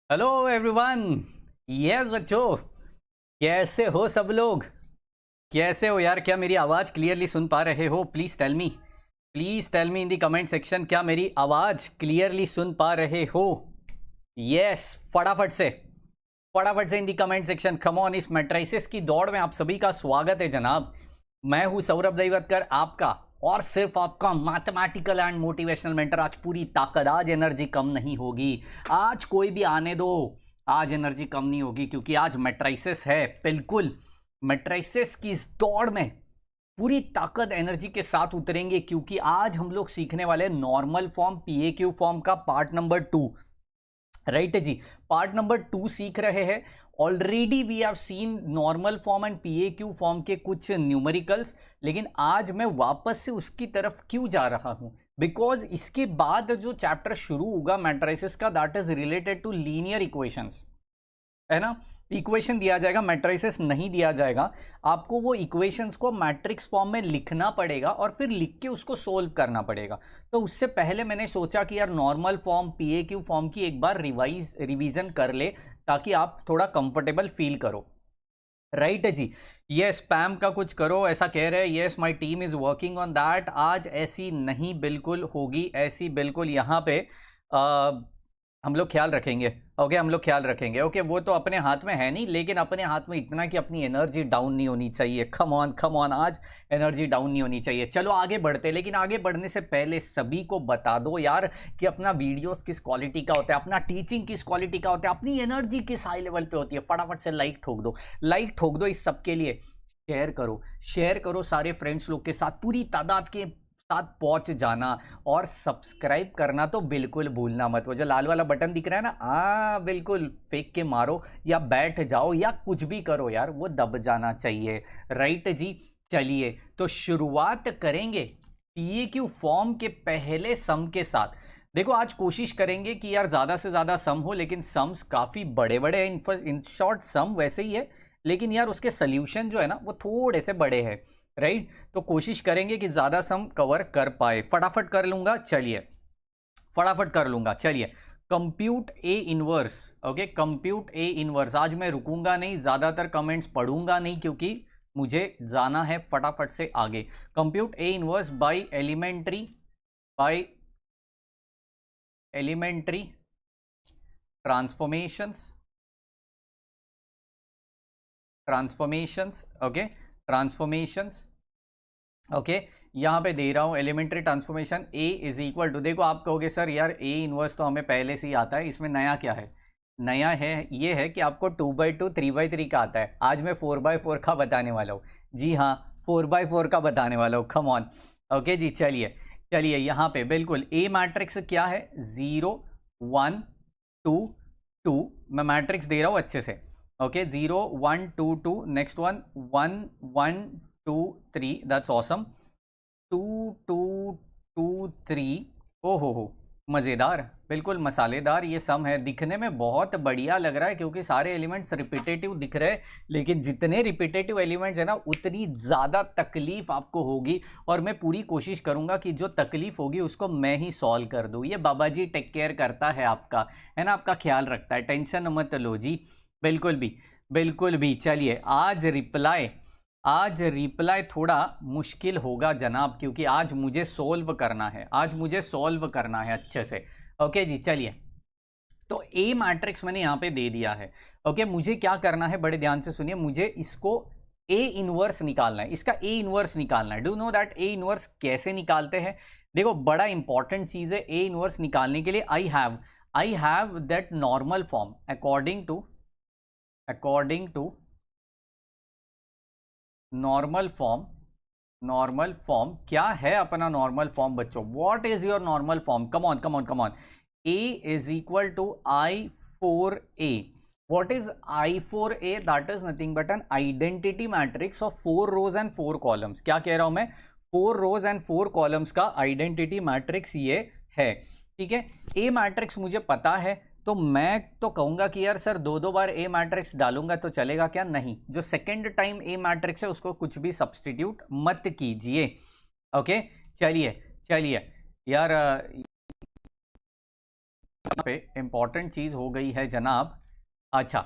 Hello everyone. Yes बच्चों, कैसे हो सब लोग? कैसे हो यार? क्या मेरी आवाज़ क्लियरली सुन पा रहे हो? Please tell me in the comment section, क्या मेरी आवाज़ क्लियरली सुन पा रहे हो? यस, फटाफट से इन दी कमेंट सेक्शन। कम ऑन, इस मैट्रिसेस की दौड़ में आप सभी का स्वागत है जनाब। मैं हूं सौरभ दैवतकर, आपका और सिर्फ आपका मैथमेटिकल एंड मोटिवेशनल मेंटर। आज पूरी ताकत, आज एनर्जी कम नहीं होगी। आज कोई भी आने दो, आज एनर्जी कम नहीं होगी क्योंकि आज मैट्रिसेस है। बिल्कुल, मैट्रिसेस की इस दौड़ में पूरी ताकत एनर्जी के साथ उतरेंगे क्योंकि आज हम लोग सीखने वाले नॉर्मल फॉर्म पीएक्यू फॉर्म का पार्ट नंबर 2। राइट जी, पार्ट नंबर 2 सीख रहे हैं। Already we have seen normal form and PAQ form के कुछ न्यूमेरिकल्स, लेकिन आज मैं वापस से उसकी तरफ क्यों जा रहा हूं? बिकॉज इसके बाद जो चैप्टर शुरू होगा मैट्रिसेस का, that is related to linear equations, है ना। इक्वेशन दिया जाएगा, मैट्रिसेस नहीं दिया जाएगा। आपको वो इक्वेशंस को मैट्रिक्स फॉर्म में लिखना पड़ेगा और फिर लिख के उसको सोल्व करना पड़ेगा। तो उससे पहले मैंने सोचा कि यार नॉर्मल फॉर्म पीएक्यू फॉर्म की एक बार रिवीजन कर ले ताकि आप थोड़ा कंफर्टेबल फील करो। राइट है जी। ये स्पैम का कुछ करो ऐसा कह रहे हैं। Yes, my team is working on that. आज ऐसी नहीं बिल्कुल होगी, ऐसी बिल्कुल यहाँ पे हम लोग ख्याल रखेंगे। ओके, हम लोग ख्याल रखेंगे। ओके, वो तो अपने हाथ में है नहीं, लेकिन अपने हाथ में इतना कि अपनी एनर्जी डाउन नहीं होनी चाहिए। कम ऑन, आज एनर्जी डाउन नहीं होनी चाहिए। चलो आगे बढ़ते, लेकिन आगे बढ़ने से पहले सभी को बता दो यार कि अपना वीडियोस किस क्वालिटी का होता है, अपना टीचिंग किस क्वालिटी का होता है, अपनी एनर्जी किस हाई लेवल पे होती है। फटाफट से लाइक ठोक दो इस सब के लिए। शेयर करो सारे फ्रेंड्स लोग के साथ, पूरी तादाद के साथ पहुंच जाना। और सब्सक्राइब करना तो बिल्कुल भूलना मत। वो जो लाल वाला बटन दिख रहा है ना, बिल्कुल फेंक के मारो या बैठ जाओ या कुछ भी करो यार, वो दब जाना चाहिए। राइट जी। चलिए तो शुरुआत करेंगे पीएक्यू फॉर्म के पहले सम के साथ। देखो आज कोशिश करेंगे कि यार ज़्यादा से ज़्यादा सम हो, लेकिन समस काफ़ी बड़े बड़े हैं। इन शॉर्ट सम वैसे ही है, लेकिन यार उसके सोल्यूशन जो है ना वो थोड़े से बड़े हैं। राइट, तो कोशिश करेंगे कि ज़्यादा सम कवर कर पाए। फटाफट कर लूँगा, चलिए। Compute A inverse. Okay, compute A inverse. आज मैं रुकूंगा नहीं, ज़्यादातर कमेंट्स पढ़ूंगा नहीं क्योंकि मुझे जाना है फटाफट से आगे। Compute A inverse by elementary transformations. Okay, transformations. Okay, यहाँ पे दे रहा हूँ elementary transformation A is equal to. देखो आप कहोगे सर यार ए इनवर्स तो हमें पहले से ही आता है, इसमें नया क्या है? नया है ये है कि आपको 2/2 3/3 का आता है। आज मैं 4/4 का बताने वाला हूँ। जी हाँ, 4/4 का बताने वाला हूँ। Come on. ओके जी, चलिए यहाँ पे बिल्कुल ए मैट्रिक्स क्या है? 0 1 2 2। मैं मैट्रिक्स दे रहा हूँ अच्छे से। Okay, 0 1 2 2, next one 1 1 2 3। That's awesome. 2 2 2 3। ओ हो, मज़ेदार, बिल्कुल मसालेदार ये सम है। दिखने में बहुत बढ़िया लग रहा है क्योंकि सारे एलिमेंट्स रिपीटेटिव दिख रहे हैं, लेकिन जितने रिपीटेटिव एलिमेंट्स है ना उतनी ज़्यादा तकलीफ आपको होगी। और मैं पूरी कोशिश करूंगा कि जो तकलीफ होगी उसको मैं ही सॉल्व कर दूँ। ये बाबा जी टेक केयर करता है आपका, है ना, आपका ख्याल रखता है, टेंशन मत लो जी। बिल्कुल भी। चलिए आज रिप्लाई थोड़ा मुश्किल होगा जनाब, क्योंकि आज मुझे सोल्व करना है अच्छे से। ओके जी, चलिए तो ए मैट्रिक्स मैंने यहाँ पे दे दिया है। ओके, मुझे क्या करना है, बड़े ध्यान से सुनिए। मुझे इसको ए इनवर्स निकालना है, इसका ए इनवर्स निकालना है। Do know that A inverse कैसे निकालते हैं? देखो बड़ा इंपॉर्टेंट चीज है ए इनवर्स निकालने के लिए। I have that normal form according to normal form. क्या है अपना नॉर्मल फॉर्म बच्चों? What is your normal form? Come on. A is equal to I4A। What is I4A? That is nothing but an identity matrix of 4 rows and 4 columns. क्या कह रहा हूं मैं? 4 rows and 4 columns का identity matrix ये है। ठीक है, ए मैट्रिक्स मुझे पता है, तो मैं तो कहूंगा कि यार सर 2 बार ए मैट्रिक्स डालूंगा तो चलेगा क्या? नहीं, जो सेकंड टाइम ए मैट्रिक्स है उसको कुछ भी सब्सटीट्यूट मत कीजिए। ओके, चलिए यार पे इम्पॉर्टेंट चीज़ हो गई है जनाब। अच्छा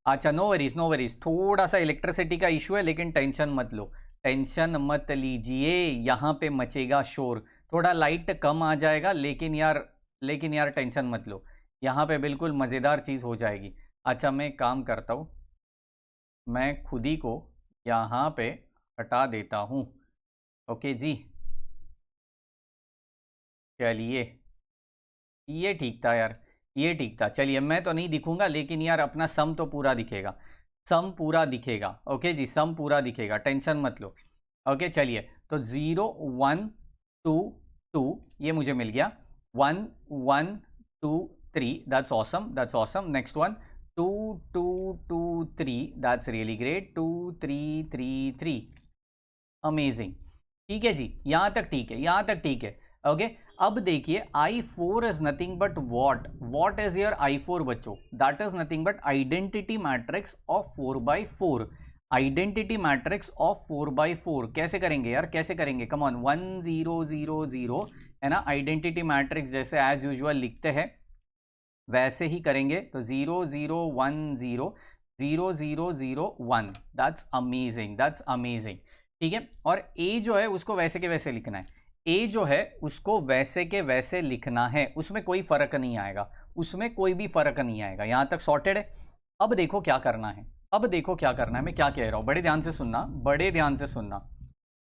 अच्छा, नो वरीज, थोड़ा सा इलेक्ट्रिसिटी का इशू है, लेकिन टेंशन मत लो, टेंशन मत लीजिए। यहाँ पे मचेगा शोर, थोड़ा लाइट कम आ जाएगा, लेकिन यार टेंशन मत लो, यहाँ पे बिल्कुल मज़ेदार चीज़ हो जाएगी। अच्छा, मैं एक काम करता हूँ, मैं खुद ही को यहाँ पे हटा देता हूँ। ओके जी, चलिए, ये ठीक था यार, ये ठीक था। चलिए, मैं तो नहीं दिखूंगा, लेकिन यार अपना सम तो पूरा दिखेगा, सम पूरा दिखेगा। ओके जी, सम पूरा दिखेगा, टेंशन मत लो। ओके चलिए, तो 0 1 2 2 ये मुझे मिल गया। 1 1 2 3, that's awesome, that's awesome. Next one 2 2 2 3, that's really great. 2 3 3 3, amazing. ठीक है जी, यहाँ तक ठीक है, यहाँ तक ठीक है। ओके, अब देखिए I4 is nothing but what is your I4 बच्चों? That is nothing but identity matrix of 4x4। Identity matrix of 4x4 कैसे करेंगे यार, कैसे करेंगे? कम ऑन, 1 0 0 0 है ना। आइडेंटिटी मैट्रिक्स जैसे एज यूजुअल लिखते हैं वैसे ही करेंगे। तो 0 0 1 0 0 0 0 1, दैट्स अमेजिंग, दैट्स अमेजिंग। ठीक है, और ए जो है उसको वैसे के वैसे लिखना है। ए जो है उसको वैसे के वैसे लिखना है, उसमें कोई फर्क नहीं आएगा, उसमें कोई भी फर्क नहीं आएगा। यहां तक सॉर्टेड है। अब देखो क्या करना है, अब देखो क्या करना है, मैं क्या कह रहा हूं, बड़े ध्यान से सुनना, बड़े ध्यान से सुनना।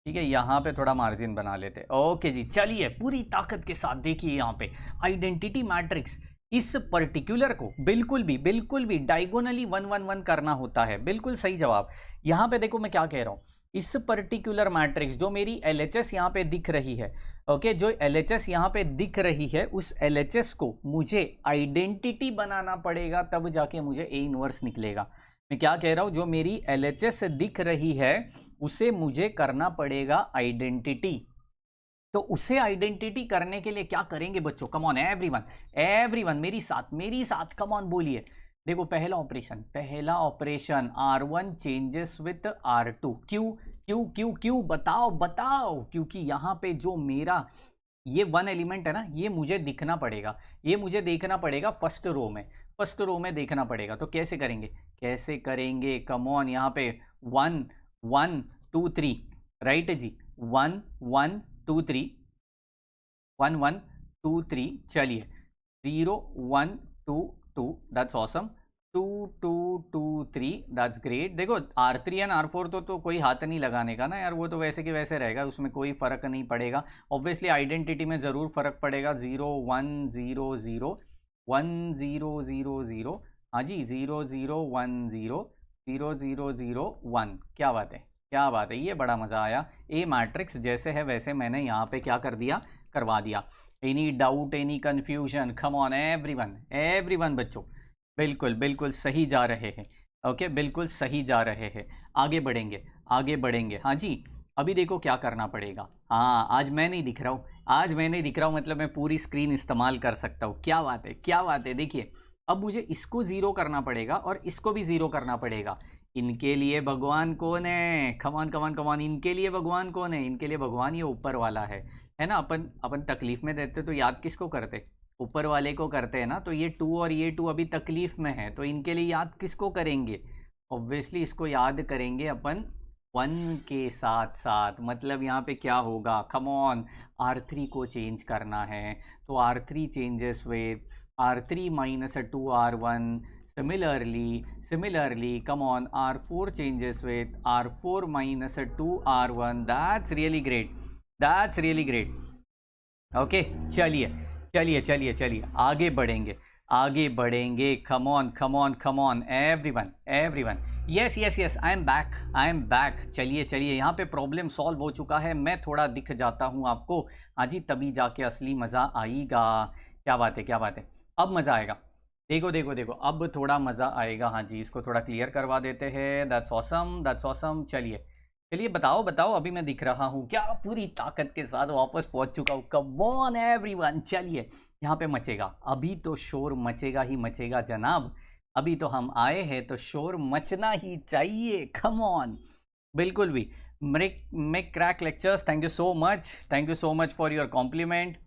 ठीक है, यहां पे थोड़ा मार्जिन बना लेते। ओके जी, चलिए पूरी ताकत के साथ देखिए यहां पे आइडेंटिटी मैट्रिक्स, इस पर्टिकुलर को बिल्कुल भी डायगोनली 1 1 1 करना होता है। बिल्कुल सही जवाब। यहां पे देखो मैं क्या कह रहा हूं, इस पर्टिकुलर मैट्रिक्स जो मेरी LHS यहाँ पे दिख रही है, ओके, जो LHS यहाँ पे दिख रही है, उस LHS को मुझे आइडेंटिटी बनाना पड़ेगा, तब जाके मुझे A इनवर्स निकलेगा। मैं क्या कह रहा हूँ, जो मेरी LHS दिख रही है उसे मुझे करना पड़ेगा आइडेंटिटी। तो उसे आइडेंटिटी करने के लिए क्या करेंगे बच्चों? कम ऑन एवरीवन, एवरीवन मेरी साथ कम ऑन बोलिए। देखो पहला operation R1 changes with R2। क्यों बताओ, क्योंकि यहाँ पे जो मेरा ये 1 एलिमेंट है ना, ये मुझे दिखना पड़ेगा, ये मुझे देखना पड़ेगा फर्स्ट रो में देखना पड़ेगा। तो कैसे करेंगे? कम ऑन, यहाँ पे 1 1 2 3, राइट जी, 1 1 2 3, 1 1 2 3, चलिए 0 1 2 2, दैट्स ऑसम। 2 2 2 3, that's great. देखो R3 एंड R4 तो कोई हाथ नहीं लगाने का ना यार, वो तो वैसे के वैसे रहेगा, उसमें कोई फर्क नहीं पड़ेगा। ऑब्वियसली आइडेंटिटी में ज़रूर फर्क पड़ेगा। 0 1 0 0 1 0 0 0, हाँ जी, 0 0 1 0 0 0 0 1। क्या बात है, क्या बात है, ये बड़ा मज़ा आया। ए मैट्रिक्स जैसे है वैसे मैंने यहाँ पे क्या कर दिया, करवा दिया। Any doubt, any confusion? Come on everyone बच्चों, बिल्कुल सही जा रहे हैं। ओके, बिल्कुल सही जा रहे हैं। आगे बढ़ेंगे। हाँ जी, अभी देखो क्या करना पड़ेगा। हाँ, आज मैं नहीं दिख रहा हूँ, मतलब मैं पूरी स्क्रीन इस्तेमाल कर सकता हूँ। क्या बात है। देखिए अब मुझे इसको ज़ीरो करना पड़ेगा और इसको भी ज़ीरो करना पड़ेगा। इनके लिए भगवान कौन है? कमान, इनके लिए भगवान कौन है? इनके लिए भगवान ये ऊपर वाला है ना। अपन तकलीफ में रहते तो याद किसको करते? ऊपर वाले को करते हैं ना। तो ये 2 और ये 2 अभी तकलीफ में है, तो इनके लिए याद किसको करेंगे? ऑब्वियसली इसको याद करेंगे अपन 1 के साथ साथ। मतलब यहाँ पे क्या होगा, कम ऑन, R3 को चेंज करना है, तो R3 changes with R3 minus 2R1। Similarly, come on, R4 changes with R4 minus 2R1. That's really great. Okay, चलिए, आगे बढ़ेंगे। Come on, everyone. Yes, I am back. चलिए, यहाँ पे प्रॉब्लम सॉल्व हो चुका है। मैं थोड़ा दिख जाता हूँ आपको, हाँ जी, तभी जाके असली मज़ा आएगा। क्या बात है, अब मज़ा आएगा। देखो, अब थोड़ा मज़ा आएगा। हाँ जी, इसको थोड़ा क्लियर करवा देते हैं। That's awesome. चलिए बताओ, अभी मैं दिख रहा हूँ क्या? पूरी ताकत के साथ वापस पहुँच चुका हूँ। कम ऑन एवरीवन, चलिए यहाँ पे मचेगा, अभी तो शोर मचेगा जनाब। अभी तो हम आए हैं तो शोर मचना ही चाहिए। कम ऑन, बिल्कुल भी। Make crack lectures, thank you so much for your compliment.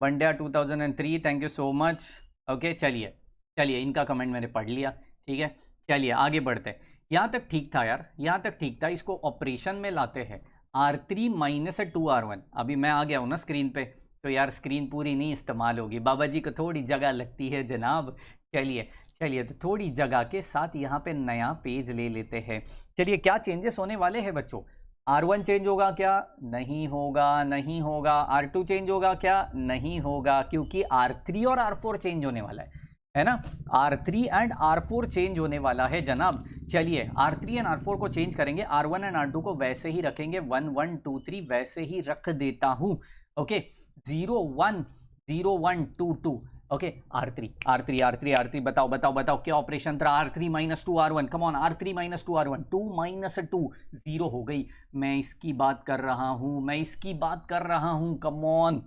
One day 2003, thank you so much. Okay चलिए चलिए, इनका कमेंट मैंने पढ़ लिया, ठीक है। चलिए आगे बढ़ते हैं। यहाँ तक ठीक था यार, यहाँ तक ठीक था। इसको ऑपरेशन में लाते हैं। R3 minus 2R1। अभी मैं आ गया हूँ ना स्क्रीन पे, तो यार स्क्रीन पूरी नहीं इस्तेमाल होगी, बाबा जी को थोड़ी जगह लगती है जनाब। चलिए चलिए, तो थोड़ी जगह के साथ यहाँ पे नया पेज ले लेते हैं। चलिए, क्या चेंजेस होने वाले हैं बच्चों? R1 चेंज होगा क्या? नहीं होगा, नहीं होगा। R2 चेंज होगा क्या? नहीं होगा, क्योंकि R3 और R4 चेंज होने वाला है ना। R3 एंड R4 चेंज होने वाला है जनाब। चलिए, R3 एंड R4 को चेंज करेंगे, R1 एंड R2 को वैसे ही रखेंगे, 1 1 2 3 वैसे ही रख देता हूं। Okay, 0 1 0 1 2 2। Okay, R3 R3 R3 R3, बताओ बताओ बताओ क्या ऑपरेशन था? R3 minus 2 R1, come on, R3 minus 2 R1, 2 minus 2 0 हो गई। मैं इसकी बात कर रहा हूं, मैं इसकी बात कर रहा हूं, कम ऑन।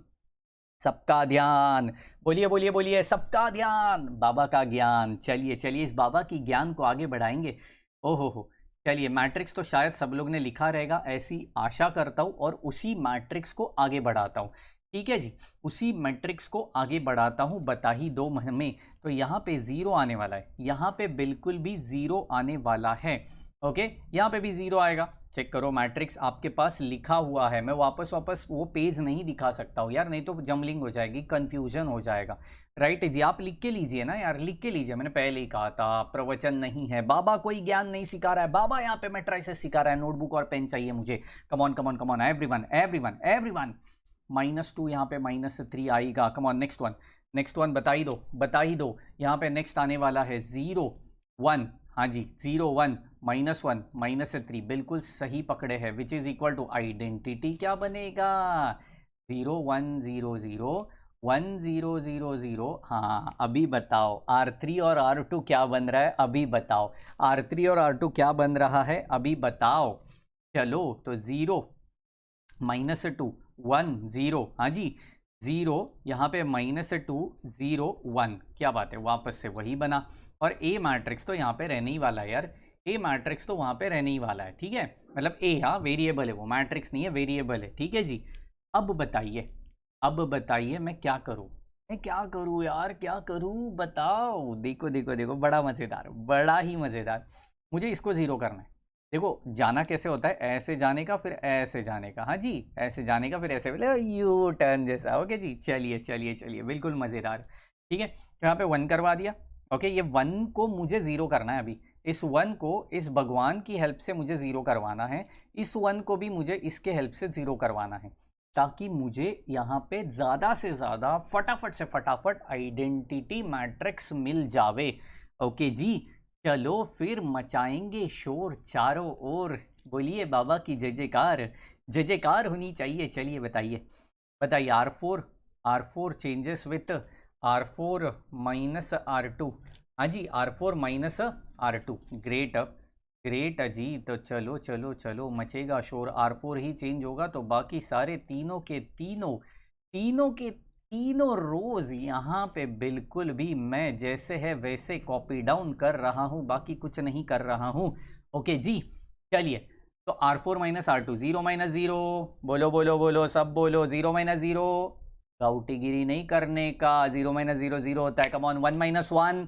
सबका ध्यान, बोलिए बोलिए बोलिए, सबका ध्यान, बाबा का ज्ञान। चलिए चलिए, इस बाबा की ज्ञान को आगे बढ़ाएंगे। ओहो हो, चलिए, मैट्रिक्स तो शायद सब लोग ने लिखा रहेगा, ऐसी आशा करता हूँ, और उसी मैट्रिक्स को आगे बढ़ाता हूँ। ठीक है जी, उसी मैट्रिक्स को आगे बढ़ाता हूँ, बता ही दो हमें। तो यहाँ पे 0 आने वाला है, यहाँ पे बिल्कुल भी 0 आने वाला है। ओके, यहाँ पे भी 0 आएगा। चेक करो, मैट्रिक्स आपके पास लिखा हुआ है। मैं वापस वापस वो पेज नहीं दिखा सकता हूँ यार, नहीं तो जमलिंग हो जाएगी, कंफ्यूजन हो जाएगा। राइट जी, आप लिख के लीजिए ना यार, लिख के लीजिए। मैंने पहले ही कहा था, प्रवचन नहीं है, बाबा कोई ज्ञान नहीं सिखा रहा है, बाबा यहाँ पे मैट्रिसेस सिखा रहा है। नोटबुक और पेन चाहिए मुझे। Come on come on come on, everyone everyone everyone. -2 यहाँ पे -3 आएगा। Come on, next one, next one, बता ही दो, बता ही दो। यहाँ पे नेक्स्ट आने वाला है 0 1। हाँ जी, 0 1 -1 -3, बिल्कुल सही पकड़े हैं, which is equal to identity क्या बनेगा? 0 1 0 0 1 0 0 0। हाँ, अभी बताओ R3 और R2 क्या बन रहा है? अभी बताओ R3 और R2 क्या बन रहा है? अभी बताओ। चलो, तो 0 -2 1 0, हाँ जी, 0 यहाँ पे -2 0 1, क्या बात है, वापस से वही बना। और ए मैट्रिक्स तो यहाँ पे रहने ही वाला है यार, ए मैट्रिक्स तो वहाँ पे रहने ही वाला है, ठीक है। मतलब ए, हाँ, वेरिएबल है वो, मैट्रिक्स नहीं है, वेरिएबल है, ठीक है जी। अब बताइए, अब बताइए मैं क्या करूँ, मैं क्या करूँ यार, क्या करूँ बताओ। देखो देखो देखो, बड़ा मज़ेदार, बड़ा ही मज़ेदार। मुझे इसको 0 करना है। देखो, जाना कैसे होता है, ऐसे जाने का फिर ऐसे जाने का, हाँ जी, ऐसे जाने का फिर ऐसे, बोले यू टर्न जैसा। ओके जी, चलिए चलिए चलिए, बिल्कुल मज़ेदार, ठीक है। तो यहाँ पे 1 करवा दिया। ओके, ये 1 को मुझे 0 करना है अभी। इस 1 को इस भगवान की हेल्प से मुझे 0 करवाना है, इस 1 को भी मुझे इसके हेल्प से 0 करवाना है, ताकि मुझे यहाँ पे ज़्यादा से ज़्यादा फटाफट से फटाफट आइडेंटिटी मैट्रिक्स मिल जावे। ओके जी, चलो फिर मचाएंगे शोर चारों ओर। बोलिए बाबा की जय जयकार, जय जयकार होनी चाहिए। चलिए बताइए, बताइए। R4 changes with R4 minus R2। हाँ जी, R4 minus R2, great great जी। तो चलो चलो चलो, मचेगा शोर। R4 ही चेंज होगा तो बाकी सारे तीनों के तीनों, तीनों के तीनों रोज यहाँ पे बिल्कुल भी मैं जैसे है वैसे कॉपी डाउन कर रहा हूँ, बाकी कुछ नहीं कर रहा हूँ। ओके जी, चलिए। तो R4 माइनस R2, 0 माइनस 0, बोलो बोलो बोलो, सब बोलो, 0 माइनस 0। गाउटीगिरी नहीं करने का, 0 माइनस 0 0 होता है। कमॉन, 1 माइनस 1,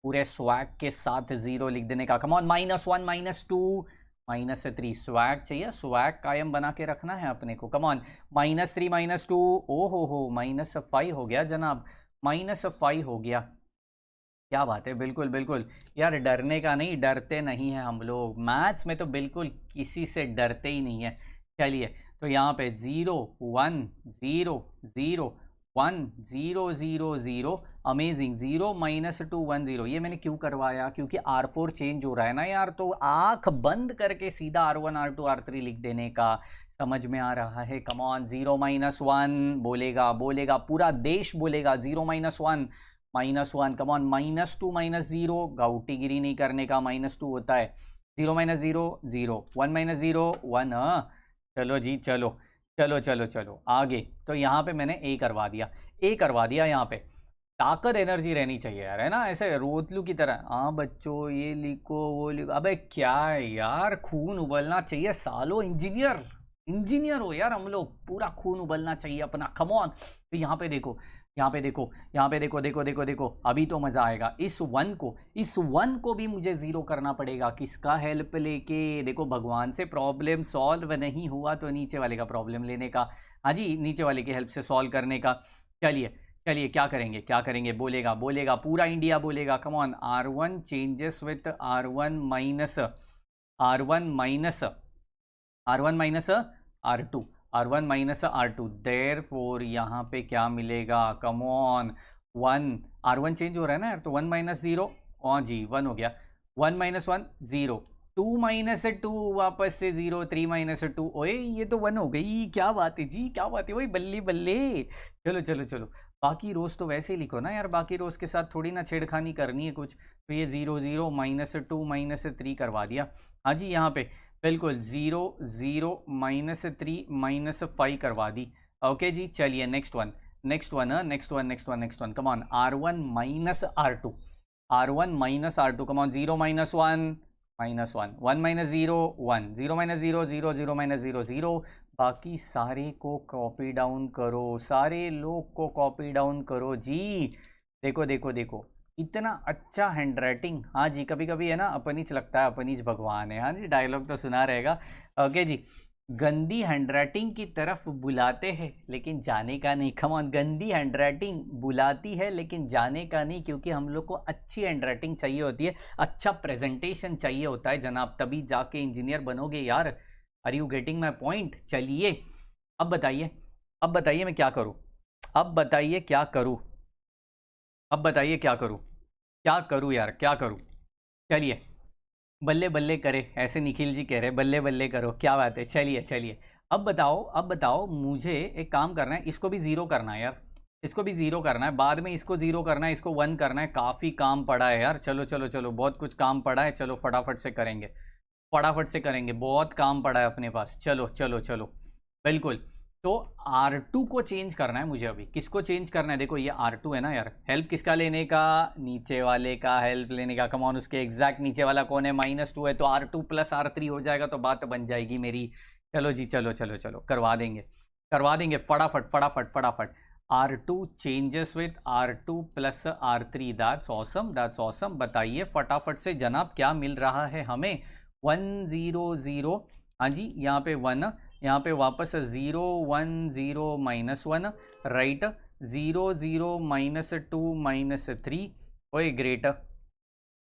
पूरे स्वैग के साथ 0 लिख देने का। कमॉन, -1 -2 -3, स्वैग चाहिए, स्वैग कायम बना के रखना है अपने को। कमॉन, -3 -2, ओ हो, -5 हो गया जनाब, -5 हो गया। क्या बात है, बिल्कुल बिल्कुल यार, डरने का नहीं, डरते नहीं हैं हम लोग, मैथ्स में तो बिल्कुल किसी से डरते ही नहीं है। चलिए, तो यहाँ पे 0 1 0 0 1 0 0 0, अमेजिंग। 0 -2 1 0, ये मैंने क्यों करवाया? क्योंकि R4 चेंज हो रहा है ना यार, तो आंख बंद करके सीधा R1 R2 R3 लिख देने का। समझ में आ रहा है? कमॉन, 0 -1 बोलेगा, बोलेगा पूरा देश बोलेगा, 0 -1 -1। कमॉन, -2 -0, गाउटीगिरी नहीं करने का, -2 होता है। 0 -0 0, 1 -0 1। चलो जी, चलो चलो चलो चलो आगे। तो यहाँ पे मैंने ए करवा दिया, ए करवा दिया। यहाँ पे ताकत एनर्जी रहनी चाहिए यार, है ना, ऐसे रोतलू की तरह। हाँ बच्चों, ये लिखो वो लिखो, अबे क्या है यार, खून उबलना चाहिए सालो इंजीनियर। इंजीनियर हो यार हम लोग, पूरा खून उबलना चाहिए अपना, कम ऑन। तो यहाँ पे देखो, यहाँ पे देखो, यहाँ पे देखो, देखो देखो देखो, अभी तो मजा आएगा। इस वन को भी मुझे जीरो करना पड़ेगा, किसका हेल्प लेके? देखो भगवान से प्रॉब्लम सॉल्व नहीं हुआ तो नीचे वाले का प्रॉब्लम लेने का, हाँ जी, नीचे वाले की हेल्प से सॉल्व करने का। चलिए चलिए, क्या करेंगे क्या करेंगे, बोलेगा बोलेगा, पूरा इंडिया बोलेगा, come on. R1 changes with R1 minus R1 minus R1 minus R2, R1 minus R2, therefore यहाँ पे क्या मिलेगा, कम ऑन। 1, R1 चेंज हो रहा है ना यार, तो 1 माइनस 0, हाँ जी 1 हो गया, 1 माइनस 1 0, 2 माइनस 2 वापस से 0, 3 माइनस 2, ओए ये तो 1 हो गई, क्या बात है जी, क्या बात है, वही बल्ले बल्ले। चलो चलो चलो, बाकी रोज तो वैसे ही लिखो ना यार, बाकी रोज के साथ थोड़ी ना छेड़खानी करनी है कुछ। तो ये 0 0 माइनस 2 माइनस 3 करवा दिया, हाँ जी, यहाँ पे बिल्कुल 0 0 माइनस 3 माइनस 5 करवा दी। ओके जी, चलिए next one, next one, next one, next one, next one, come on. R1 minus R2, R1 minus R2, come on. 0 minus 1 minus 1, 1 minus 0 1, 0 minus 0 0, 0 minus 0 0, बाकी सारे को कॉपी डाउन करो, सारे लोग को कॉपी डाउन करो जी। देखो देखो देखो, इतना अच्छा हैंड राइटिंग, हाँ जी, कभी कभी है ना अपनीच लगता है अपनीच भगवान है, हाँ जी, डायलॉग तो सुना रहेगा। ओके जी, गंदी हैंडराइटिंग की तरफ बुलाते हैं लेकिन जाने का नहीं, कम ऑन। गंदी हैंडराइटिंग बुलाती है लेकिन जाने का नहीं, क्योंकि हम लोग को अच्छी हैंडराइटिंग चाहिए होती है, अच्छा प्रेजेंटेशन चाहिए होता है जनाब, तभी जाके इंजीनियर बनोगे यार। Are you getting my point? चलिए अब बताइए, अब बताइए मैं क्या करूँ, अब बताइए क्या करूँ, अब बताइए क्या करूँ, क्या करूँ यार, क्या करूँ? चलिए, बल्ले बल्ले करे, ऐसे निखिल जी कह रहे बल्ले बल्ले करो, क्या बात है। चलिए चलिए, अब बताओ, अब बताओ, मुझे एक काम करना है, इसको भी ज़ीरो करना है यार, इसको भी ज़ीरो करना है, बाद में इसको ज़ीरो करना है, इसको 1 करना है, काफ़ी काम पड़ा है यार। चलो चलो चलो, बहुत कुछ काम पड़ा है, चलो फटाफट से करेंगे, फटाफट से करेंगे, बहुत काम पड़ा है अपने पास। चलो चलो चलो, बिल्कुल। तो R2 को चेंज करना है मुझे, अभी किसको चेंज करना है? देखो ये R2 है ना यार, हेल्प किसका लेने का? नीचे वाले का हेल्प लेने का, कम ऑन। उसके एग्जैक्ट नीचे वाला कौन है? -2 है, तो R2 प्लस R3 हो जाएगा, तो बात बन जाएगी मेरी। चलो जी, चलो चलो चलो, करवा देंगे, करवा देंगे, फटाफट फटाफट फटाफट। R2 changes with R2 plus R3, that's awesome, that's awesome. बताइए फटाफट से जनाब, क्या मिल रहा है हमें? 1 0 0, हाँ जी, यहाँ पे 1, यहाँ पे वापस 0 1 0 -1, राइट, 0 0 -2 -3, ओए ग्रेट,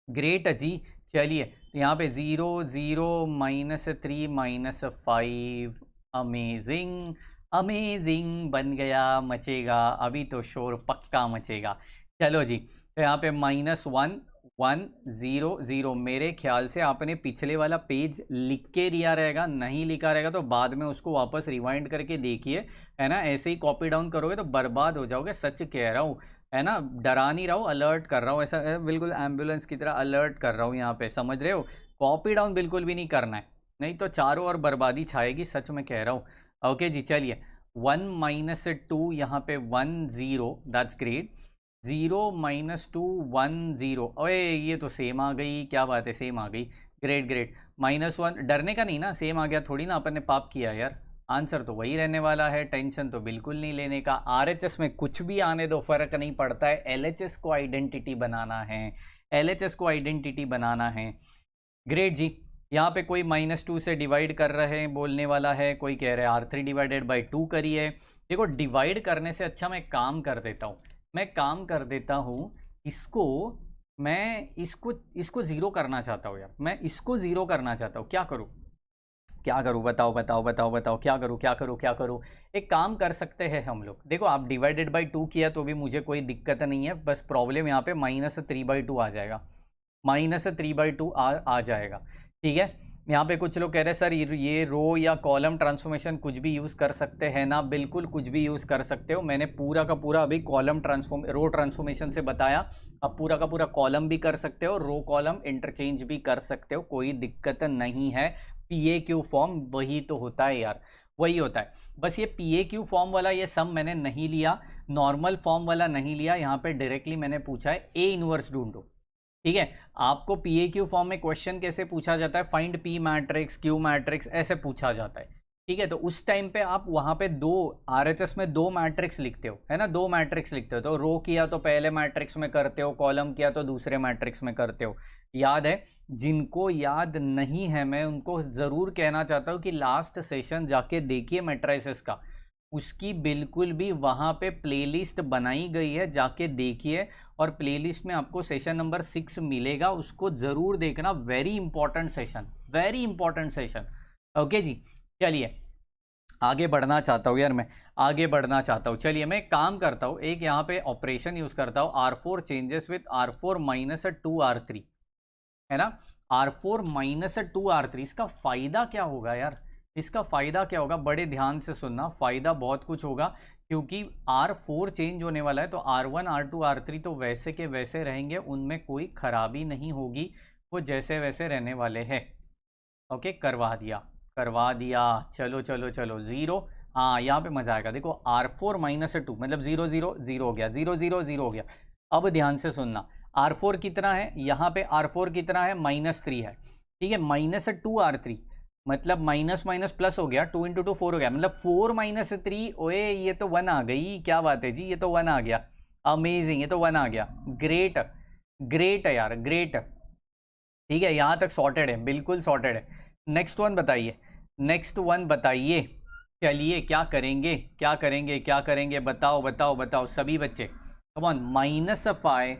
ग्रेट जी। चलिए, तो यहाँ पे 0 0 -3 -5, अमेजिंग, अमेजिंग बन गया, मचेगा अभी तो शोर पक्का मचेगा। चलो जी, तो यहाँ पे -1 1 0 0, मेरे ख्याल से आपने पिछले वाला पेज लिख के दिया रहेगा, नहीं लिखा रहेगा तो बाद में उसको वापस रिवाइंड करके देखिए, है ना, ऐसे ही कॉपी डाउन करोगे तो बर्बाद हो जाओगे, सच कह रहा हूँ, है ना, डरा नहीं रहा हूँ, अलर्ट कर रहा हूँ, ऐसा बिल्कुल एम्बुलेंस की तरह अलर्ट कर रहा हूँ यहाँ पे, समझ रहे हो? कॉपी डाउन बिल्कुल भी नहीं करना है, नहीं तो चारों ओर बर्बादी छाएगी, सच में कह रहा हूँ। ओके जी, चलिए, 1 -2, यहाँ पे 1 0, दैट्स ग्रेट, 0 -2 1 0, ओए ये तो सेम आ गई, क्या बात है, सेम आ गई, ग्रेट ग्रेट। -1, डरने का नहीं ना, सेम आ गया, थोड़ी ना अपन ने पाप किया यार, आंसर तो वही रहने वाला है, टेंशन तो बिल्कुल नहीं लेने का। RHS में कुछ भी आने दो, फर्क नहीं पड़ता है, LHS को आइडेंटिटी बनाना है, LHS को आइडेंटिटी बनाना है। ग्रेट जी, यहाँ पे कोई -2 से डिवाइड कर रहे हैं बोलने वाला है, कोई कह रहे हैं R3 डिवाइडेड बाई 2 करिए। देखो डिवाइड करने से अच्छा मैं काम कर देता हूँ, मैं काम कर देता हूँ, इसको मैं इसको ज़ीरो करना चाहता हूँ यार, मैं इसको ज़ीरो करना चाहता हूँ, क्या करूँ, क्या करूँ, बताओ बताओ बताओ बताओ, क्या करूँ क्या करूँ क्या करूँ? एक काम कर सकते हैं हम लोग, देखो आप डिवाइडेड बाई 2 किया तो भी मुझे कोई दिक्कत नहीं है, बस प्रॉब्लम यहाँ पे -3/2 आ जाएगा, -3/2 आ जाएगा, ठीक है। यहाँ पे कुछ लोग कह रहे हैं सर ये रो या कॉलम ट्रांसफॉर्मेशन कुछ भी यूज़ कर सकते हैं ना? बिल्कुल कुछ भी यूज़ कर सकते हो, मैंने पूरा का पूरा अभी रो ट्रांसफॉर्मेशन से बताया, अब पूरा का पूरा कॉलम भी कर सकते हो, रो कॉलम इंटरचेंज भी कर सकते हो, कोई दिक्कत नहीं है। PAQ फॉर्म वही तो होता है यार, वही होता है, बस ये PAQ फॉर्म वाला ये सम मैंने नहीं लिया, नॉर्मल फॉर्म वाला नहीं लिया, यहाँ पे डायरेक्टली मैंने पूछा है A इनवर्स ढूंढो, ठीक है। आपको PAQ फॉर्म में क्वेश्चन कैसे पूछा जाता है? Find P matrix, Q matrix, ऐसे पूछा जाता है, ठीक है, तो उस टाइम पे आप वहाँ पे दो आरएचएस में दो मैट्रिक्स लिखते हो, है ना, दो मैट्रिक्स लिखते हो, तो रो किया तो पहले मैट्रिक्स में करते हो, कॉलम किया तो दूसरे मैट्रिक्स में करते हो। याद है? जिनको याद नहीं है मैं उनको ज़रूर कहना चाहता हूँ कि लास्ट सेशन जाके देखिए मैट्रिसेस का, उसकी बिल्कुल भी वहाँ पे प्लेलिस्ट बनाई गई है, जाके देखिए, और प्लेलिस्ट में आपको सेशन नंबर 6 मिलेगा, उसको ज़रूर देखना। Very important session, very important session. Okay जी, चलिए आगे बढ़ना चाहता हूँ यार, मैं आगे बढ़ना चाहता हूँ। चलिए मैं एक काम करता हूँ, एक यहाँ पे ऑपरेशन यूज़ करता हूँ, R4 changes with R4 minus 2R3, है ना, R4 माइनस 2R3। इसका फ़ायदा क्या होगा यार, इसका फ़ायदा क्या होगा, बड़े ध्यान से सुनना, फ़ायदा बहुत कुछ होगा, क्योंकि R4 चेंज होने वाला है, तो R1 R2 R3 तो वैसे के वैसे रहेंगे, उनमें कोई खराबी नहीं होगी, वो जैसे वैसे रहने वाले हैं। ओके, करवा दिया, करवा दिया, चलो चलो चलो, ज़ीरो। हाँ, यहाँ पे मज़ा आएगा, देखो R4 माइनस 2 मतलब 0 0 0 हो गया, 0 0 0 हो गया। अब ध्यान से सुनना, R4 कितना है, यहाँ पे R4 कितना है, -3 है, ठीक है, माइनस 2R3 मतलब माइनस माइनस प्लस हो गया, 2 × 2 4 हो गया, मतलब 4 - 3। ओए ये तो 1 आ गई, क्या बात है जी, ये तो 1 आ गया, अमेजिंग, ये तो 1 आ गया, ग्रेट, ग्रेट है यार, ग्रेट। ठीक है, यहाँ तक सॉर्टेड है, बिल्कुल सॉर्टेड है। नेक्स्ट वन बताइए, नेक्स्ट वन बताइए, चलिए क्या करेंगे, क्या करेंगे, क्या करेंगे, बताओ बताओ बताओ सभी बच्चे, come on. -5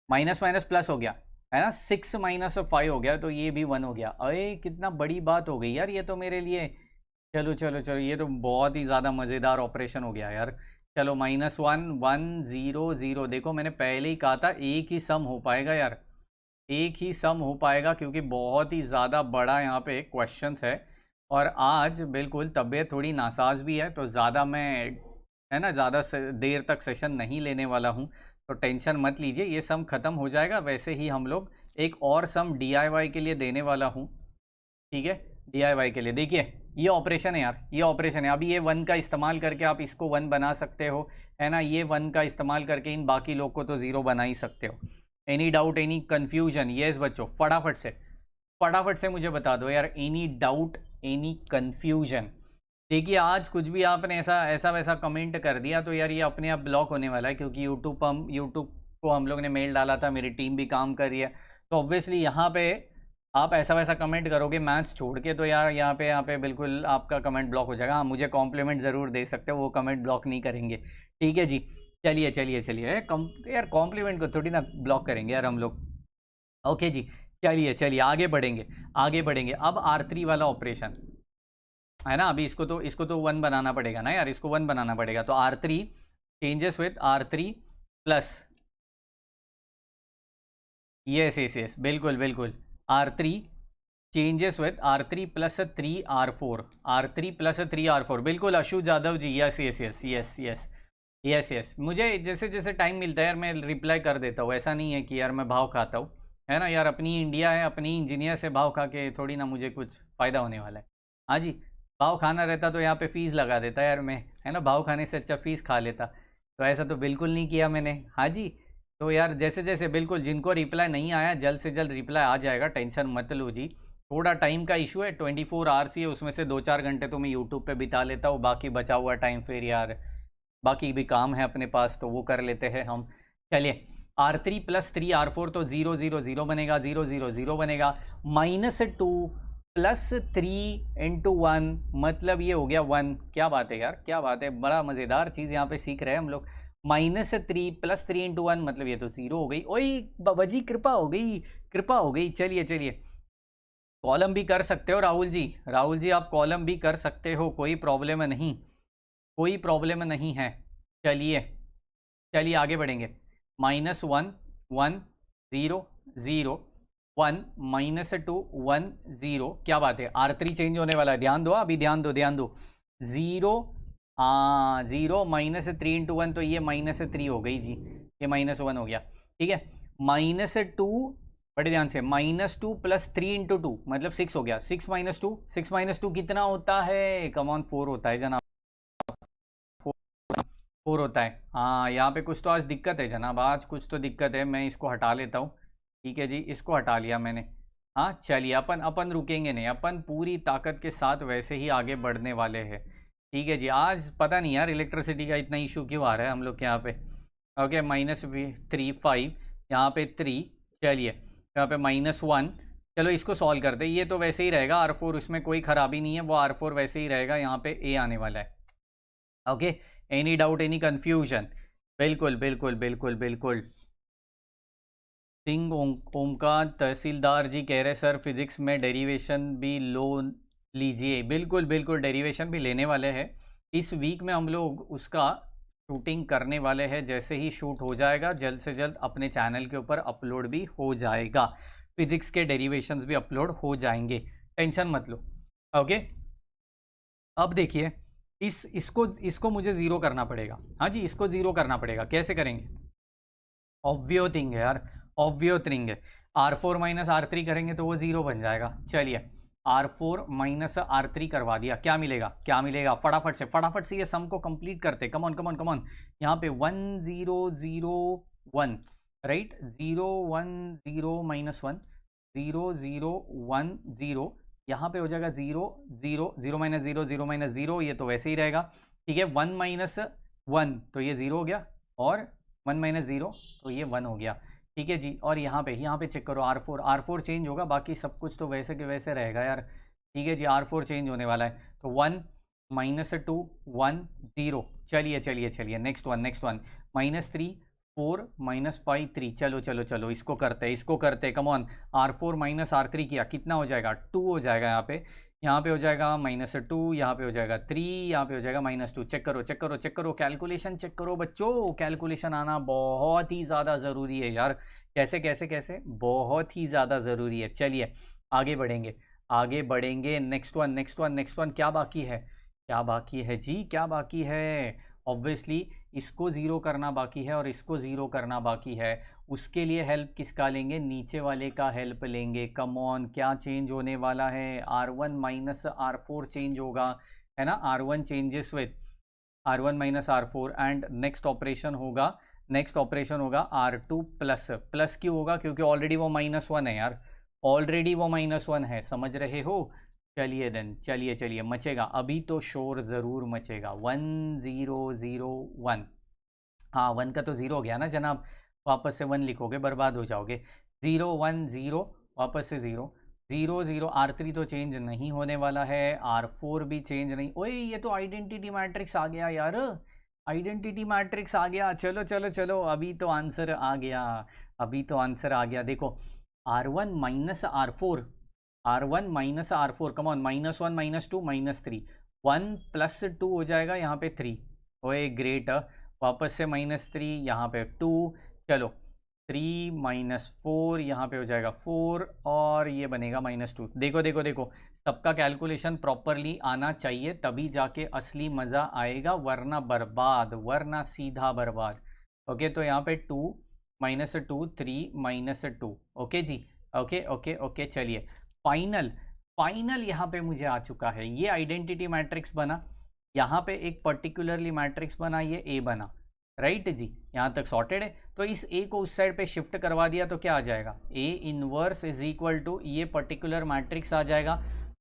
minus minus plus हो गया, है ना, 6 - 5 हो गया, तो ये भी 1 हो गया। अरे कितना बड़ी बात हो गई यार ये तो मेरे लिए। चलो चलो चलो, ये तो बहुत ही ज़्यादा मज़ेदार ऑपरेशन हो गया यार। चलो -1 1 0 0, देखो मैंने पहले ही कहा था एक ही सम हो पाएगा यार, एक ही सम हो पाएगा, क्योंकि बहुत ही ज़्यादा बड़ा यहाँ पे क्वेश्चंस है, और आज बिल्कुल तबीयत थोड़ी नासाज भी है, तो ज़्यादा मैं, है ना, ज़्यादा देर तक सेशन नहीं लेने वाला हूँ, तो टेंशन मत लीजिए, ये सम ख़त्म हो जाएगा। वैसे ही हम लोग एक और सम DIY के लिए देने वाला हूँ, ठीक है, DIY के लिए। देखिए ये ऑपरेशन है यार, ये ऑपरेशन है, अभी ये 1 का इस्तेमाल करके आप इसको 1 बना सकते हो, है ना, ये 1 का इस्तेमाल करके इन बाकी लोग को तो 0 बना ही सकते हो। Any doubt, any confusion? Yes बच्चों, फटाफट से मुझे बता दो यार, एनी डाउट, एनी कन्फ्यूजन? देखिए आज कुछ भी आपने ऐसा ऐसा वैसा कमेंट कर दिया तो यार ये अपने आप ब्लॉक होने वाला है, क्योंकि यूट्यूब को हम लोग ने मेल डाला था, मेरी टीम भी काम कर रही है, तो ऑब्वियसली यहाँ पे आप ऐसा वैसा कमेंट करोगे मैथ्स छोड़ के, तो यार यहाँ पे बिल्कुल आपका कमेंट ब्लॉक हो जाएगा। हाँ, मुझे कॉम्प्लीमेंट ज़रूर दे सकते हो, वो कमेंट ब्लॉक नहीं करेंगे, ठीक है जी। चलिए चलिए चलिए, यार कॉम्प्लीमेंट को थोड़ी ना ब्लॉक करेंगे यार हम लोग। ओके जी, चलिए चलिए आगे बढ़ेंगे, आगे बढ़ेंगे। अब R3 वाला ऑपरेशन है ना, अभी इसको तो 1 बनाना पड़ेगा ना यार, इसको 1 बनाना पड़ेगा, तो R3 changes with R3 plus, yes yes yes, बिल्कुल बिल्कुल, R3 changes with R3 plus 3R4, R3 plus 3R4, बिल्कुल Ashu Jadhav ji, yes yes yes yes yes yes yes. मुझे जैसे जैसे टाइम मिलता है यार मैं रिप्लाई कर देता हूँ, ऐसा नहीं है कि यार मैं भाव खाता हूँ, है ना यार, अपनी इंडिया है, अपनी इंजीनियर से भाव खा के थोड़ी ना मुझे कुछ फ़ायदा होने वाला है। हाँ जी, भाव खाना रहता तो यहाँ पे फ़ीस लगा देता यार मैं, है ना, भाव खाने से अच्छा फ़ीस खा लेता, तो ऐसा तो बिल्कुल नहीं किया मैंने। हाँ जी, तो यार जैसे जैसे बिल्कुल जिनको रिप्लाई नहीं आया जल्द से जल्द रिप्लाई आ जाएगा, टेंशन मत लो जी। थोड़ा टाइम का इशू है, 24 आवर्स ही है, उसमें से 2-4 घंटे तो मैं यूट्यूब पे बिता लेता हूँ, बाकी बचा हुआ टाइम फिर यार बाकी भी काम है अपने पास, तो वो कर लेते हैं हम। चलिए R3 प्लस 3R4 तो 0 0 0 बनेगा, 0 0 0 बनेगा, -2 प्लस 3 × 1 मतलब ये हो गया 1। क्या बात है यार, क्या बात है, बड़ा मज़ेदार चीज़ यहाँ पे सीख रहे हैं हम लोग। -3 प्लस 3 × 1 मतलब ये तो 0 हो गई। ओए बाबा जी, कृपा हो गई, कृपा हो गई। चलिए चलिए, कॉलम भी कर सकते हो राहुल जी, राहुल जी आप कॉलम भी कर सकते हो, कोई प्रॉब्लम नहीं, कोई प्रॉब्लम नहीं है। चलिए चलिए आगे बढ़ेंगे, -1 1 0 0 1 -2 1 0, क्या बात है, R3 चेंज होने वाला है, ध्यान दो, अभी ध्यान दो, ध्यान दो, 0, हाँ 0 -3 × 1 तो ये -3 हो गई जी, ये -1 हो गया, ठीक है, -2, बड़े ध्यान से, -2 प्लस 3 × 2 मतलब 6 हो गया, 6 - 2 कितना होता है, कम ऑन 4 होता है जनाब, 4 होता है। हाँ यहाँ पे कुछ तो आज दिक्कत है जनाब, आज कुछ तो दिक्कत है, मैं इसको हटा लेता हूँ, ठीक है जी, इसको हटा लिया मैंने। हाँ चलिए, अपन अपन रुकेंगे नहीं, अपन पूरी ताकत के साथ वैसे ही आगे बढ़ने वाले हैं। ठीक है जी, आज पता नहीं यार इलेक्ट्रिसिटी का इतना इशू क्यों आ रहा है हम लोग के यहाँ पे। ओके, -3 5, यहाँ पे 3, चलिए यहाँ पे -1। चलो इसको सॉल्व करते हैं, ये तो वैसे ही रहेगा R4, उसमें कोई ख़राबी नहीं है, वो R4 वैसे ही रहेगा, यहाँ पे A आने वाला है। Okay, any doubt, any confusion? बिल्कुल बिल्कुल बिल्कुल बिल्कुल। सिंह ओमकार तहसीलदार जी कह रहे सर फिजिक्स में डेरिवेशन भी लो लीजिए। बिल्कुल बिल्कुल, डेरिवेशन भी लेने वाले हैं इस वीक में हम लोग, उसका शूटिंग करने वाले हैं। जैसे ही शूट हो जाएगा जल्द से जल्द अपने चैनल के ऊपर अपलोड भी हो जाएगा, फिजिक्स के डेरिवेशंस भी अपलोड हो जाएंगे, टेंशन मत लो। ओके, अब देखिए इसको मुझे ज़ीरो करना पड़ेगा। हाँ जी, इसको ज़ीरो करना पड़ेगा, कैसे करेंगे? ऑब्वियो थिंग है यार, ऑब्वियो थिंग है। R4 माइनस R3 करेंगे तो वो ज़ीरो बन जाएगा। चलिए R4 माइनस R3 करवा दिया, क्या मिलेगा? क्या मिलेगा? फटाफट से ये सम को कंप्लीट करते। Come on come on come on, यहाँ पे 1 0 0 1, राइट, 0 1 0 -1 0 0 1 0, यहाँ पे हो जाएगा 0 0 0 -0 0 -0, ये तो वैसे ही रहेगा। ठीक है, 1 -1 तो ये 0 हो गया, और 1 -0 तो ये 1 हो गया। ठीक है जी, और यहाँ पे चेक करो, R4 चेंज होगा, बाकी सब कुछ तो वैसे के वैसे रहेगा यार। ठीक है जी, R4 चेंज होने वाला है, तो 1 -2 1 0। चलिए नेक्स्ट वन -3 4 -5 3। चलो इसको करते come on. R4 minus R3 किया, कितना हो जाएगा? 2 हो जाएगा। यहाँ पे हो जाएगा -2, यहाँ पे हो जाएगा 3, यहाँ पे हो जाएगा -2। चेक करो, कैलकुलेशन चेक करो बच्चों, कैलकुलेशन आना बहुत ही ज़्यादा ज़रूरी है यार। कैसे बहुत ही ज़्यादा ज़रूरी है। चलिए आगे बढ़ेंगे। नेक्स्ट वन, क्या बाकी है जी, क्या बाकी है? ऑब्वियसली इसको ज़ीरो करना बाकी है और इसको ज़ीरो करना बाकी है। उसके लिए हेल्प किसका लेंगे? नीचे वाले का हेल्प लेंगे। कम ऑन, क्या चेंज होने वाला है? R1 माइनस R4 चेंज होगा, है ना? R1 changes with R1 minus R4, and next operation होगा R2 प्लस क्यों होगा? क्योंकि ऑलरेडी वो -1 है यार, ऑलरेडी वो -1 है, समझ रहे हो? चलिए देन, चलिए मचेगा, अभी तो शोर ज़रूर मचेगा। 1 0 0 1, हाँ 1 का तो 0 हो गया ना जनाब, वापस से 1 लिखोगे बर्बाद हो जाओगे। 0 1 0, वापस से 0 0 0। R3 तो चेंज नहीं होने वाला है, R4 भी चेंज नहीं। ओए ये तो आइडेंटिटी मैट्रिक्स आ गया यार, आइडेंटिटी मैट्रिक्स आ गया। चलो अभी तो आंसर आ गया, देखो R1 minus R4, come on, -1 -2 -3, 1 + 2 हो जाएगा, यहाँ पे 3। ओए ग्रेट, वापस से -3, यहाँ पे 2। चलो 3 -4, यहाँ पे हो जाएगा 4, और ये बनेगा -2। देखो सबका कैलकुलेशन प्रॉपरली आना चाहिए, तभी जाके असली मज़ा आएगा, वरना सीधा बर्बाद। ओके, तो यहाँ पे 2 -2 3 -2। ओके जी, ओके चलिए फाइनल यहाँ पे मुझे आ चुका है। ये आइडेंटिटी मैट्रिक्स बना, यहाँ पे एक पर्टिकुलरली मैट्रिक्स बना, ये A बना, राइट जी, यहाँ तक सॉर्टेड है। तो इस A को उस साइड पे शिफ्ट करवा दिया तो क्या आ जाएगा? A inverse is equal to ये पर्टिकुलर मैट्रिक्स आ जाएगा।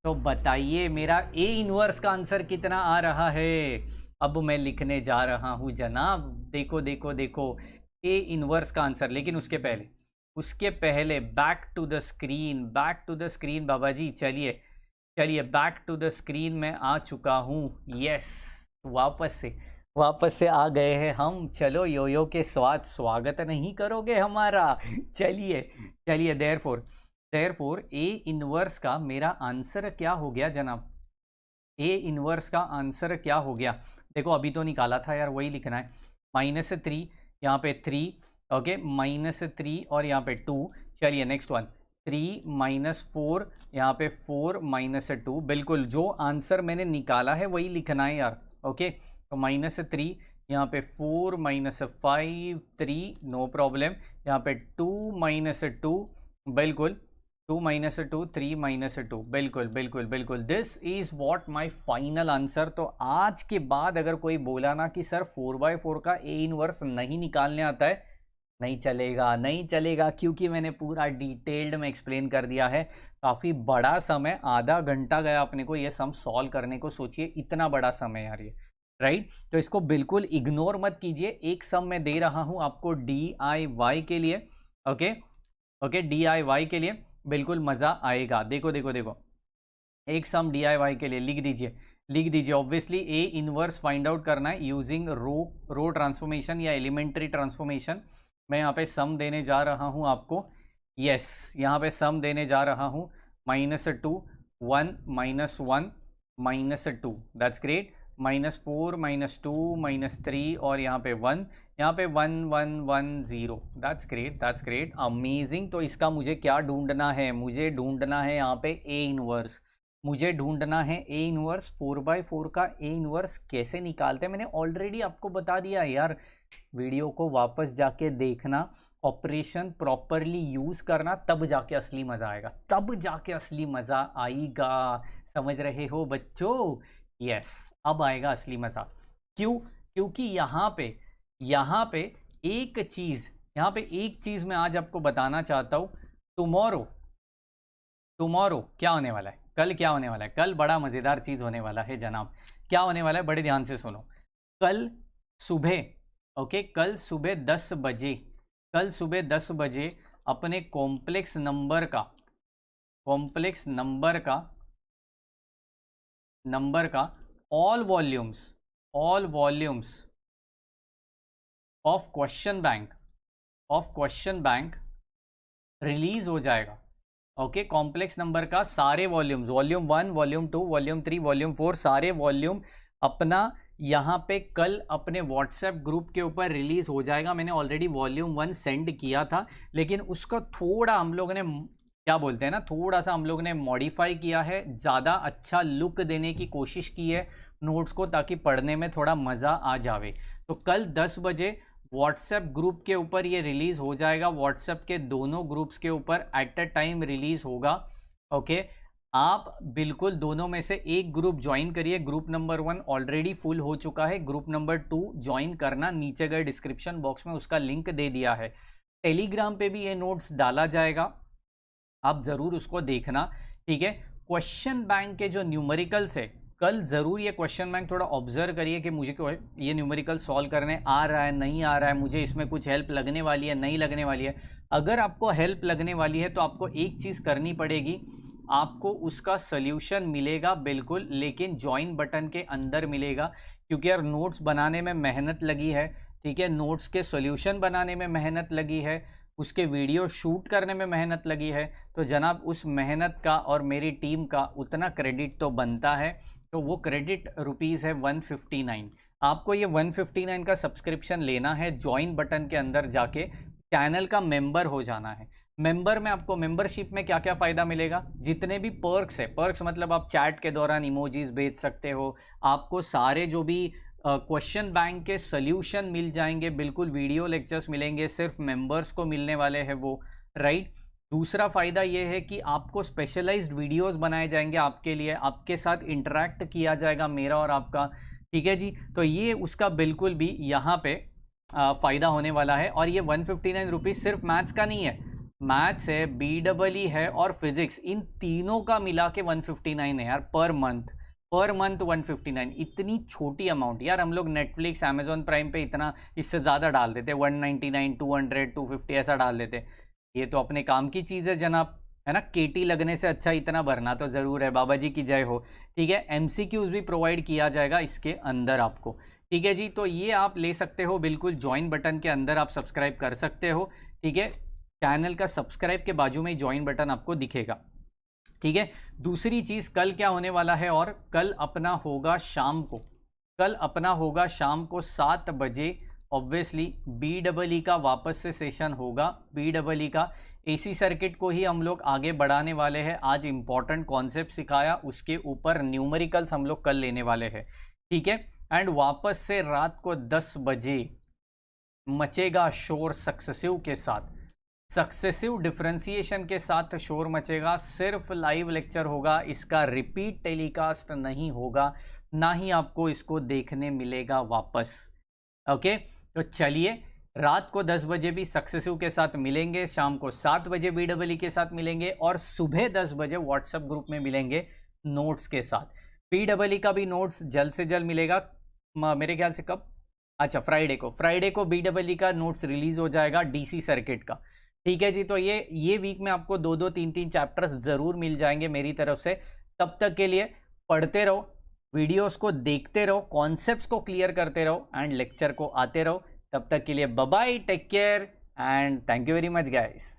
तो बताइए मेरा A इनवर्स का आंसर कितना आ रहा है? अब मैं लिखने जा रहा हूँ जनाब, देखो A इनवर्स का आंसर, लेकिन उसके पहले बैक टू द स्क्रीन बाबा जी। चलिए बैक टू द स्क्रीन में आ चुका हूँ। यस, वापस से आ गए हैं हम। चलो योयो के स्वागत नहीं करोगे हमारा? चलिए देयरफॉर ए इनवर्स का मेरा आंसर क्या हो गया जनाब? ए इनवर्स का आंसर क्या हो गया? देखो अभी तो निकाला था यार, वही लिखना है। -3, यहाँ पे 3, ओके, -3 और यहाँ पे 2। चलिए नेक्स्ट वन, 3 -4, यहाँ पे 4 -2। बिल्कुल जो आंसर मैंने निकाला है वही लिखना है यार। ओके, तो -3, यहाँ पे 4 -5 3, नो प्रॉब्लम। यहाँ पे 2 -2, बिल्कुल 2 -2 3 -2, बिल्कुल this is what my final answer. तो आज के बाद अगर कोई बोला ना कि सर 4/4 का ए इनवर्स नहीं निकालने आता है, नहीं चलेगा, नहीं चलेगा, क्योंकि मैंने पूरा डिटेल्ड में एक्सप्लेन कर दिया है। काफ़ी बड़ा समय, आधा घंटा गया अपने को ये सम सॉल्व करने को। सोचिए इतना बड़ा समय यार ये, राइट। तो इसको बिल्कुल इग्नोर मत कीजिए। एक सम मैं दे रहा हूँ आपको DIY के लिए, ओके ओके, DIY के लिए बिल्कुल मज़ा आएगा। देखो देखो देखो, एक सम DIY के लिए लिख दीजिए, लिख दीजिए। Obviously A inverse find out करना है यूजिंग रो ट्रांसफॉर्मेशन या एलिमेंट्री ट्रांसफॉर्मेशन। मैं यहाँ पे सम देने जा रहा हूँ आपको, यस, यहाँ पे सम देने जा रहा हूँ -2 1 -1 -2, दैट्स ग्रेट, -4 -2 -3 और यहाँ पे 1, यहाँ पे 1 1 1 0, that's great, that's great, amazing. तो इसका मुझे क्या ढूंढना है? मुझे ढूंढना है यहाँ पे ए इनवर्स, मुझे ढूंढना है ए इनवर्स। 4/4 का ए इनवर्स कैसे निकालते हैं मैंने ऑलरेडी आपको बता दिया यार। वीडियो को वापस जाके देखना, ऑपरेशन प्रॉपरली यूज करना, तब जाके असली मजा आएगा, तब जाके असली मजा आएगा। समझ रहे हो बच्चों? यस, अब आएगा असली मजा। क्यों? क्योंकि यहाँ पे एक चीज मैं आज आपको बताना चाहता हूँ। टुमारो क्या होने वाला है? कल क्या होने वाला है? कल बड़ा मज़ेदार चीज़ होने वाला है जनाब। क्या होने वाला है? बड़े ध्यान से सुनो। कल सुबह, ओके, कल सुबह 10 बजे, कल सुबह 10 बजे अपने कॉम्प्लेक्स नंबर का all volumes of question bank release हो जाएगा। ओके, कॉम्प्लेक्स नंबर का सारे volumes, volume 1, volume 2, volume 3, volume 4, सारे वॉल्यूम अपना यहाँ पे कल अपने व्हाट्सएप ग्रुप के ऊपर रिलीज हो जाएगा। मैंने ऑलरेडी वॉल्यूम 1 सेंड किया था, लेकिन उसका थोड़ा हम लोगों ने, क्या बोलते हैं ना, थोड़ा सा हम लोग ने मॉडिफाई किया है, ज़्यादा अच्छा लुक देने की कोशिश की है नोट्स को, ताकि पढ़ने में थोड़ा मज़ा आ जावे। तो कल 10 बजे व्हाट्सएप ग्रुप के ऊपर ये रिलीज़ हो जाएगा, व्हाट्सएप के दोनों ग्रुप्स के ऊपर एट अ टाइम रिलीज़ होगा। ओके, आप बिल्कुल दोनों में से एक ग्रुप ज्वाइन करिए। ग्रुप नंबर 1 ऑलरेडी फुल हो चुका है, ग्रुप नंबर 2 ज्वाइन करना, नीचे गए डिस्क्रिप्शन बॉक्स में उसका लिंक दे दिया है। टेलीग्राम पे भी ये नोट्स डाला जाएगा, आप ज़रूर उसको देखना, ठीक है। क्वेश्चन बैंक के जो न्यूमेरिकल्स है, कल ज़रूर ये क्वेश्चन बैंक थोड़ा ऑब्जर्व करिए कि मुझे ये न्यूमेरिकल सॉल्व करने आ रहा है, नहीं आ रहा है, मुझे इसमें कुछ हेल्प लगने वाली है, नहीं लगने वाली है। अगर आपको हेल्प लगने वाली है तो आपको एक चीज़ करनी पड़ेगी, आपको उसका सल्यूशन मिलेगा बिल्कुल, लेकिन ज्वाइन बटन के अंदर मिलेगा, क्योंकि यार नोट्स बनाने में मेहनत लगी है, ठीक है, नोट्स के सॉल्यूशन बनाने में मेहनत लगी है, उसके वीडियो शूट करने में मेहनत लगी है, तो जनाब उस मेहनत का और मेरी टीम का उतना क्रेडिट तो बनता है। तो वो क्रेडिट रुपीज़ है 159। आपको ये 159 का सब्सक्रिप्शन लेना है, ज्वाइन बटन के अंदर जाके चैनल का मेंबर हो जाना है। मेंबर में आपको, मेंबरशिप में क्या क्या फ़ायदा मिलेगा? जितने भी पर्क्स है, पर्क्स मतलब आप चैट के दौरान इमोजीज भेज सकते हो, आपको सारे जो भी क्वेश्चन बैंक के सल्यूशन मिल जाएंगे, बिल्कुल वीडियो लेक्चर्स मिलेंगे, सिर्फ मेंबर्स को मिलने वाले हैं वो, राइट। दूसरा फ़ायदा ये है कि आपको स्पेशलाइज्ड वीडियोस बनाए जाएंगे आपके लिए, आपके साथ इंटरेक्ट किया जाएगा मेरा और आपका, ठीक है जी। तो ये उसका बिल्कुल भी यहाँ पे फ़ायदा होने वाला है। और ये 159 रुपीज़ सिर्फ मैथ्स का नहीं है, मैथ्स है, BEE है और फिजिक्स, इन तीनों का मिला के 159 है यार, पर मंथ 159। इतनी छोटी अमाउंट यार, हम लोग नेटफ्लिक्स, अमेजॉन प्राइम पे इतना, इससे ज़्यादा डाल देते, 199, 200, 250 ऐसा डाल देते। ये तो अपने काम की चीज़ है जनाब, है ना। केटी लगने से अच्छा इतना भरना तो ज़रूर है, बाबा जी की जय हो, ठीक है। MCQs भी प्रोवाइड किया जाएगा इसके अंदर आपको, ठीक है जी। तो ये आप ले सकते हो बिल्कुल, ज्वाइन बटन के अंदर आप सब्सक्राइब कर सकते हो, ठीक है। चैनल का सब्सक्राइब के बाजू में ज्वाइन बटन आपको दिखेगा, ठीक है। दूसरी चीज़, कल क्या होने वाला है, और कल अपना होगा शाम को, कल अपना होगा शाम को 7 बजे ऑब्वियसली BEE का वापस से सेशन होगा। BEE का AC सर्किट को ही हम लोग आगे बढ़ाने वाले हैं। आज इंपॉर्टेंट कॉन्सेप्ट सिखाया, उसके ऊपर न्यूमेरिकल्स हम लोग कल लेने वाले हैं, ठीक है। एंड वापस से रात को 10 बजे मचेगा शोर सक्सेसिव के साथ, सक्सेसिव डिफरेंशिएशन के साथ शोर मचेगा। सिर्फ लाइव लेक्चर होगा, इसका रिपीट टेलीकास्ट नहीं होगा, ना ही आपको इसको देखने मिलेगा वापस, ओके। तो चलिए रात को 10 बजे भी सक्सेसिव के साथ मिलेंगे, शाम को 7 बजे BEE के साथ मिलेंगे और सुबह 10 बजे व्हाट्सएप ग्रुप में मिलेंगे नोट्स के साथ। BEE का भी नोट्स जल्द से जल्द मिलेगा, मेरे ख्याल से कब, अच्छा फ्राइडे को BEE का नोट्स रिलीज हो जाएगा DC सर्किट का। ठीक है जी, तो ये वीक में आपको 2-2 3-3 चैप्टर्स ज़रूर मिल जाएंगे मेरी तरफ से। तब तक के लिए पढ़ते रहो, वीडियोस को देखते रहो, कॉन्सेप्ट्स को क्लियर करते रहो एंड लेक्चर को आते रहो। तब तक के लिए bye bye, take care and thank you very much guys.